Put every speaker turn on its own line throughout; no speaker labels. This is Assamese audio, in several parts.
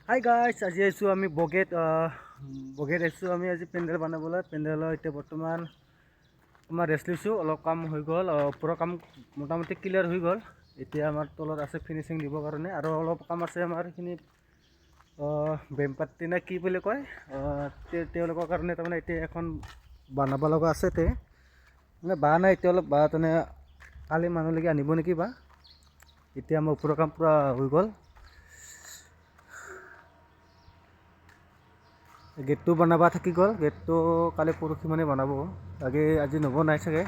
হাই গাইছ, আজি আহিছোঁ আমি বগেত আহিছোঁ আমি আজি পেণ্ডেল বনাবলৈ। পেণ্ডেলৰ এতিয়া বৰ্তমান আমাৰ ৰেষ্ট লৈছোঁ, অলপ কাম হৈ গ'ল, ওপৰৰ কাম মোটামুটি ক্লিয়াৰ হৈ গ'ল। এতিয়া আমাৰ তলত আছে ফিনিচিং দিবৰ কাৰণে, আৰু অলপ কাম আছে আমাৰ সেইখিনি বেমপাট্টি নে কি বুলি কয়, তেওঁলোকৰ কাৰণে তাৰমানে এতিয়া এখন বনাব লগা আছে। মানে বাঁহ নাই এতিয়া, অলপ বাঁহ তেনে কালি মানুহলৈকে আনিব নেকি বা। এতিয়া আমাৰ ওপৰৰ কাম পূৰা হৈ গ'ল। গেটটো বনাব থাকি গ'ল, গেটটো কালি পৰহি মানে বনাব, আজি নবনাই চাগে।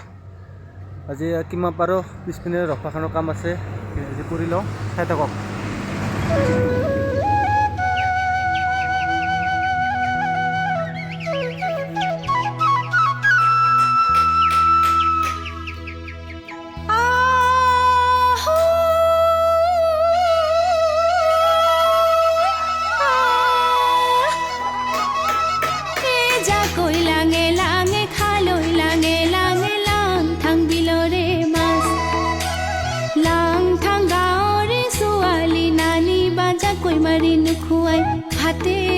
আজি কিমান পাৰোঁ পিছপিনে ৰখাখনৰ কাম আছে, আজি কৰি লওঁ, চাই থাকক।
মাৰি নোখোৱাই ভাতে